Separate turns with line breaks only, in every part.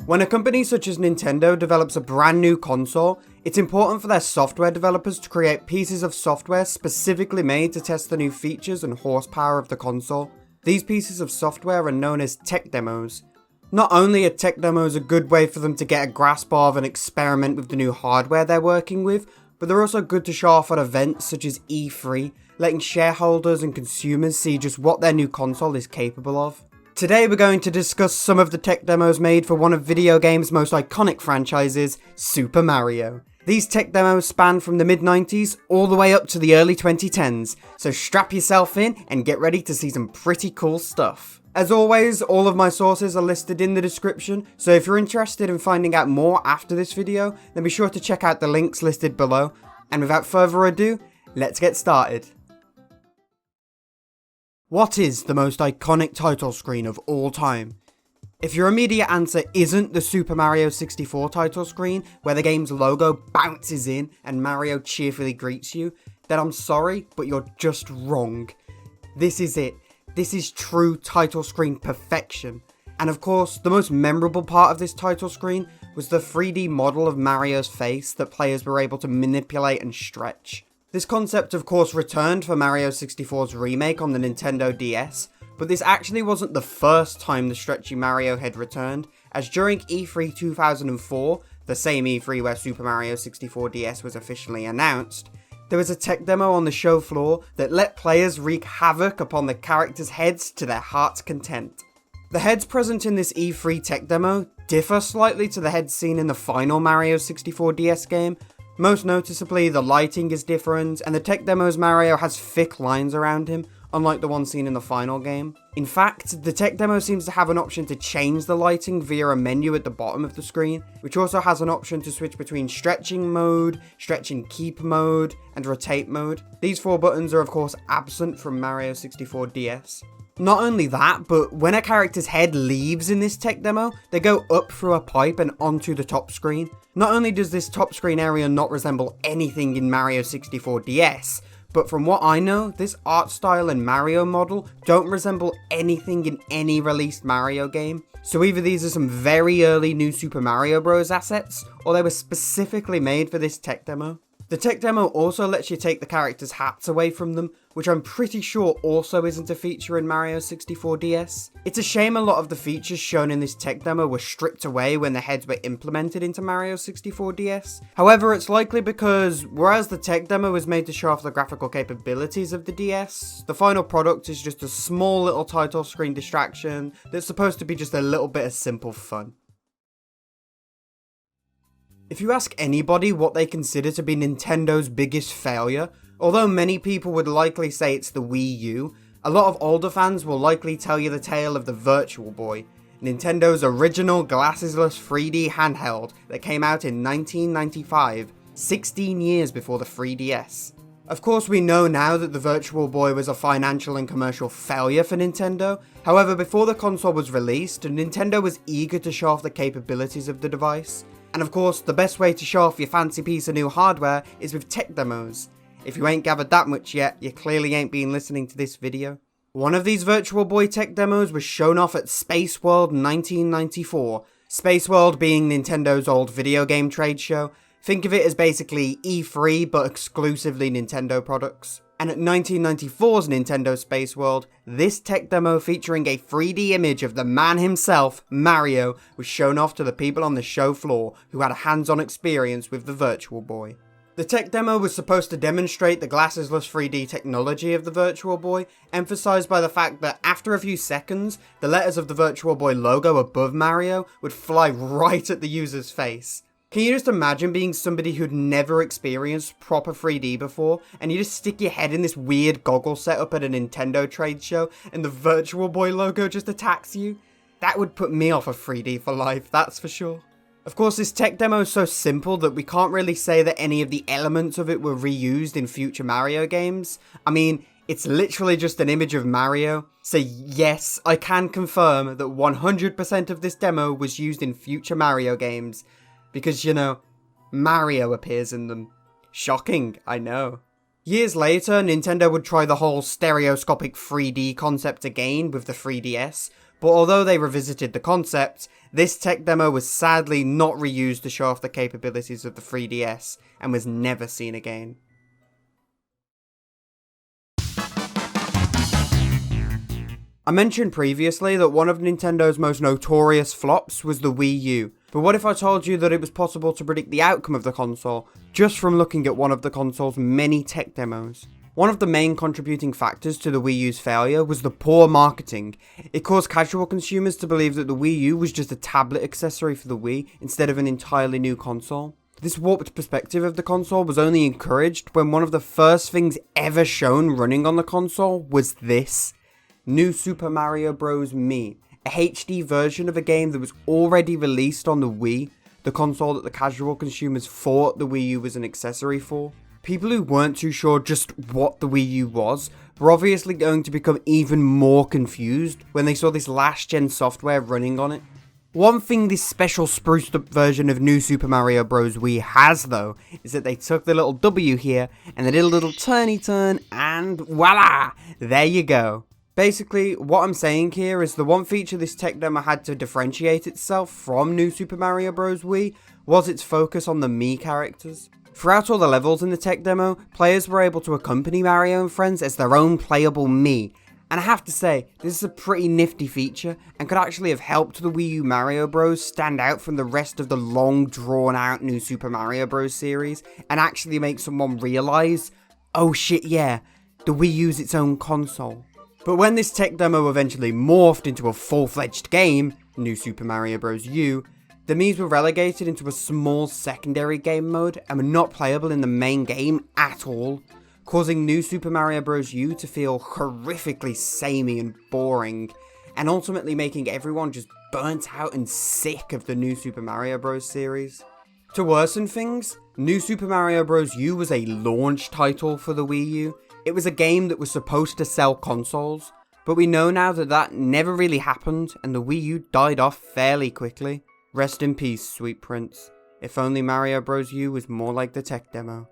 When a company such as Nintendo develops a brand new console, it's important for their software developers to create pieces of software specifically made to test the new features and horsepower of the console. These pieces of software are known as tech demos. Not only are tech demos a good way for them to get a grasp of and experiment with the new hardware they're working with, but they're also good to show off at events such as E3, letting shareholders and consumers see just what their new console is capable of. Today we're going to discuss some of the tech demos made for one of video games' most iconic franchises, Super Mario. These tech demos span from the mid-90s all the way up to the early 2010s, so strap yourself in and get ready to see some pretty cool stuff. As always, all of my sources are listed in the description, so if you're interested in finding out more after this video, then be sure to check out the links listed below. And without further ado, let's get started. What is the most iconic title screen of all time? If your immediate answer isn't the Super Mario 64 title screen, where the game's logo bounces in and Mario cheerfully greets you, then I'm sorry, but you're just wrong. This is it. This is true title screen perfection. And of course, the most memorable part of this title screen was the 3D model of Mario's face that players were able to manipulate and stretch. This concept of course returned for Mario 64's remake on the Nintendo DS, but this actually wasn't the first time the stretchy Mario had returned, as during E3 2004, the same E3 where Super Mario 64 DS was officially announced, there was a tech demo on the show floor that let players wreak havoc upon the characters' heads to their heart's content. The heads present in this E3 tech demo differ slightly to the heads seen in the final Mario 64 DS game. Most noticeably, the lighting is different, and the tech demo's Mario has thick lines around him, unlike the one seen in the final game. In fact, the tech demo seems to have an option to change the lighting via a menu at the bottom of the screen, which also has an option to switch between stretching mode, stretch and keep mode, and rotate mode. These four buttons are of course absent from Mario 64 DS. Not only that, but when a character's head leaves in this tech demo, they go up through a pipe and onto the top screen. Not only does this top screen area not resemble anything in Mario 64 DS, but from what I know, this art style and Mario model don't resemble anything in any released Mario game. So either these are some very early new Super Mario Bros. Assets, or they were specifically made for this tech demo. The tech demo also lets you take the characters' hats away from them, which I'm pretty sure also isn't a feature in Mario 64 DS. It's a shame a lot of the features shown in this tech demo were stripped away when the heads were implemented into Mario 64 DS. However, it's likely because, whereas the tech demo was made to show off the graphical capabilities of the DS, the final product is just a small little title screen distraction that's supposed to be just a little bit of simple fun. If you ask anybody what they consider to be Nintendo's biggest failure, although many people would likely say it's the Wii U, a lot of older fans will likely tell you the tale of the Virtual Boy, Nintendo's original glassesless 3D handheld that came out in 1995, 16 years before the 3DS. Of course, we know now that the Virtual Boy was a financial and commercial failure for Nintendo. However, before the console was released, Nintendo was eager to show off the capabilities of the device. And of course, the best way to show off your fancy piece of new hardware is with tech demos. If you ain't gathered that much yet, you clearly ain't been listening to this video. One of these Virtual Boy tech demos was shown off at Space World 1994. Space World being Nintendo's old video game trade show. Think of it as basically E3 but exclusively Nintendo products. And at 1994's Nintendo Space World, this tech demo featuring a 3D image of the man himself, Mario, was shown off to the people on the show floor who had a hands-on experience with the Virtual Boy. The tech demo was supposed to demonstrate the glassesless 3D technology of the Virtual Boy, emphasized by the fact that after a few seconds, the letters of the Virtual Boy logo above Mario would fly right at the user's face. Can you just imagine being somebody who'd never experienced proper 3D before, and you just stick your head in this weird goggle setup at a Nintendo trade show, and the Virtual Boy logo just attacks you? That would put me off of 3D for life, that's for sure. Of course, this tech demo is so simple that we can't really say that any of the elements of it were reused in future Mario games. I mean, it's literally just an image of Mario. So yes, I can confirm that 100% of this demo was used in future Mario games. Because, you know, Mario appears in them. Shocking, I know. Years later, Nintendo would try the whole stereoscopic 3D concept again with the 3DS, but although they revisited the concept, this tech demo was sadly not reused to show off the capabilities of the 3DS, and was never seen again. I mentioned previously that one of Nintendo's most notorious flops was the Wii U, but what if I told you that it was possible to predict the outcome of the console just from looking at one of the console's many tech demos? One of the main contributing factors to the Wii U's failure was the poor marketing. It caused casual consumers to believe that the Wii U was just a tablet accessory for the Wii instead of an entirely new console. This warped perspective of the console was only encouraged when one of the first things ever shown running on the console was this. New Super Mario Bros. Me, a HD version of a game that was already released on the Wii, the console that the casual consumers thought the Wii U was an accessory for. People who weren't too sure just what the Wii U was were obviously going to become even more confused when they saw this last gen software running on it. One thing this special spruced up version of New Super Mario Bros. Wii has though, is that they took the little W here and they did a little turny turn and voila! There you go. Basically, what I'm saying here is the one feature this tech demo had to differentiate itself from New Super Mario Bros. Wii was its focus on the Mii characters. Throughout all the levels in the tech demo, players were able to accompany Mario and friends as their own playable Mii. And I have to say, this is a pretty nifty feature and could actually have helped the Wii U Mario Bros. Stand out from the rest of the long drawn out New Super Mario Bros. Series and actually make someone realise, oh shit yeah, the Wii U's its own console. But when this tech demo eventually morphed into a full-fledged game, New Super Mario Bros. U, the Miis were relegated into a small secondary game mode and were not playable in the main game at all, causing New Super Mario Bros. U to feel horrifically samey and boring, and ultimately making everyone just burnt out and sick of the New Super Mario Bros. Series. To worsen things, New Super Mario Bros. U was a launch title for the Wii U. It was a game that was supposed to sell consoles, but we know now that that never really happened and the Wii U died off fairly quickly. Rest in peace, sweet prince. If only Mario Bros. U was more like the tech demo.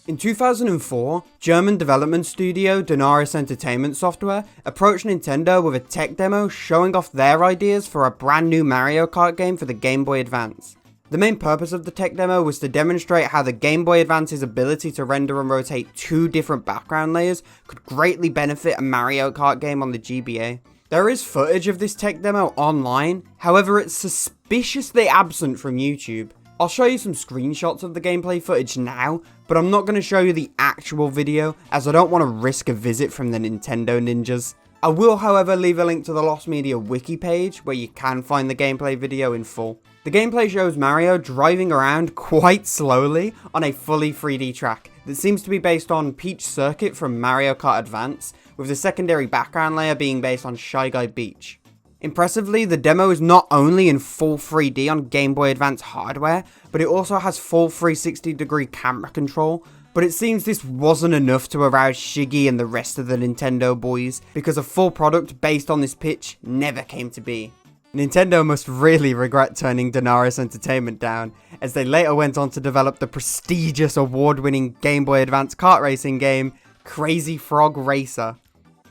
In 2004, German development studio Donaris Entertainment Software approached Nintendo with a tech demo showing off their ideas for a brand new Mario Kart game for the Game Boy Advance. The main purpose of the tech demo was to demonstrate how the Game Boy Advance's ability to render and rotate two different background layers could greatly benefit a Mario Kart game on the GBA. There is footage of this tech demo online, however it's suspiciously absent from YouTube. I'll show you some screenshots of the gameplay footage now, but I'm not going to show you the actual video as I don't want to risk a visit from the Nintendo ninjas. I will however leave a link to the Lost Media wiki page where you can find the gameplay video in full. The gameplay shows Mario driving around quite slowly on a fully 3D track that seems to be based on Peach Circuit from Mario Kart Advance, with the secondary background layer being based on Shy Guy Beach. Impressively, the demo is not only in full 3D on Game Boy Advance hardware, but it also has full 360 degree camera control, but it seems this wasn't enough to arouse Shiggy and the rest of the Nintendo boys, because a full product based on this pitch never came to be. Nintendo must really regret turning Donaris Entertainment down, as they later went on to develop the prestigious award-winning Game Boy Advance kart racing game, Crazy Frog Racer.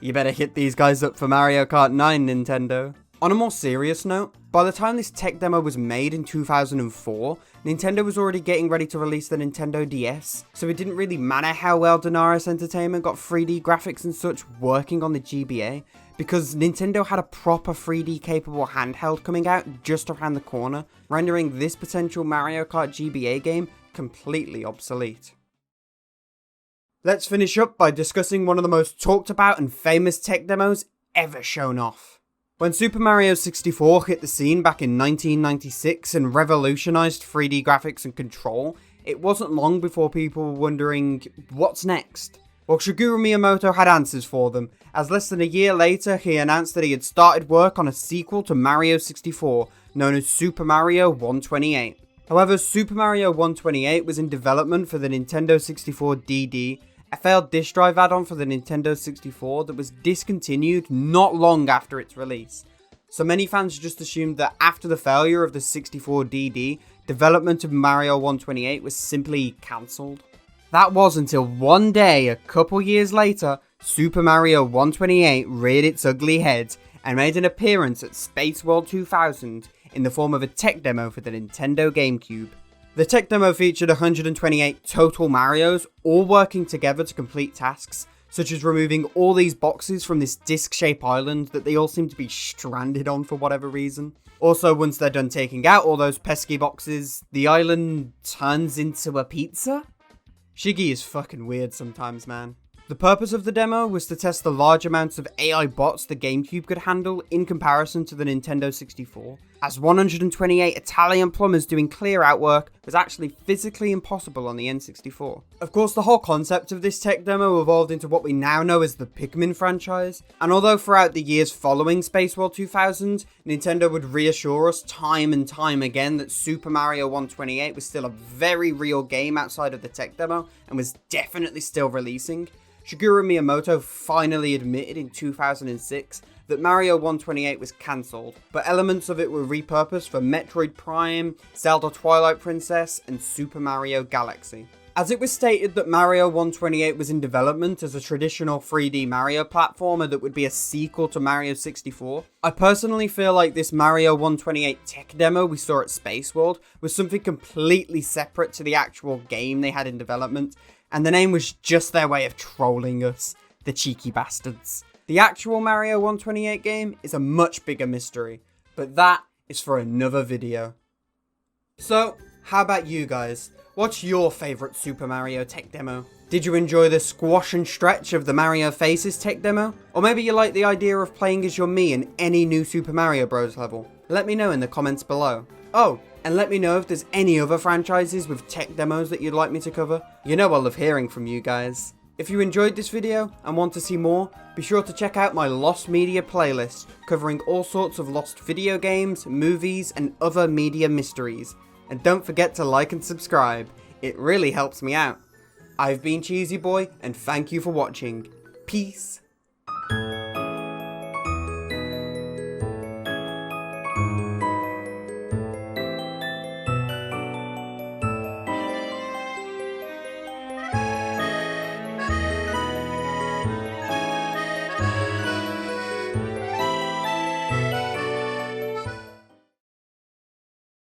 You better hit these guys up for Mario Kart 9, Nintendo. On a more serious note, by the time this tech demo was made in 2004, Nintendo was already getting ready to release the Nintendo DS, so it didn't really matter how well Donaris Entertainment got 3D graphics and such working on the GBA, because Nintendo had a proper 3D capable handheld coming out just around the corner, rendering this potential Mario Kart GBA game completely obsolete. Let's finish up by discussing one of the most talked about and famous tech demos ever shown off. When Super Mario 64 hit the scene back in 1996 and revolutionized 3D graphics and control, it wasn't long before people were wondering, what's next? Well, Shigeru Miyamoto had answers for them, as less than a year later he announced that he had started work on a sequel to Mario 64, known as Super Mario 128. However, Super Mario 128 was in development for the Nintendo 64 DD, a failed disk drive add-on for the Nintendo 64 that was discontinued not long after its release. So many fans just assumed that after the failure of the 64DD, development of Mario 128 was simply cancelled. That was until one day, a couple years later, Super Mario 128 reared its ugly head and made an appearance at Space World 2000 in the form of a tech demo for the Nintendo GameCube. The tech demo featured 128 total Marios, all working together to complete tasks, such as removing all these boxes from this disc-shaped island that they all seem to be stranded on for whatever reason. Also, once they're done taking out all those pesky boxes, the island turns into a pizza? Shiggy is fucking weird sometimes, man. The purpose of the demo was to test the large amounts of AI bots the GameCube could handle in comparison to the Nintendo 64, as 128 Italian plumbers doing clear-out work was actually physically impossible on the N64. Of course, the whole concept of this tech demo evolved into what we now know as the Pikmin franchise, and although throughout the years following Space World 2000, Nintendo would reassure us time and time again that Super Mario 128 was still a very real game outside of the tech demo, and was definitely still releasing, Shigeru Miyamoto finally admitted in 2006 that Mario 128 was cancelled, but elements of it were repurposed for Metroid Prime, Zelda Twilight Princess, and Super Mario Galaxy. As it was stated that Mario 128 was in development as a traditional 3D Mario platformer that would be a sequel to Mario 64, I personally feel like this Mario 128 tech demo we saw at Space World was something completely separate to the actual game they had in development, and the name was just their way of trolling us, the cheeky bastards. The actual Mario 128 game is a much bigger mystery, but that is for another video. So, how about you guys? What's your favourite Super Mario tech demo? Did you enjoy the squash and stretch of the Mario Faces tech demo? Or maybe you like the idea of playing as your Mii in any new Super Mario Bros. Level? Let me know in the comments below. Oh, and let me know if there's any other franchises with tech demos that you'd like me to cover. You know I love hearing from you guys. If you enjoyed this video and want to see more, be sure to check out my Lost Media playlist covering all sorts of lost video games, movies, and other media mysteries. And don't forget to like and subscribe, it really helps me out. I've been Cheesy Boy, and thank you for watching. Peace.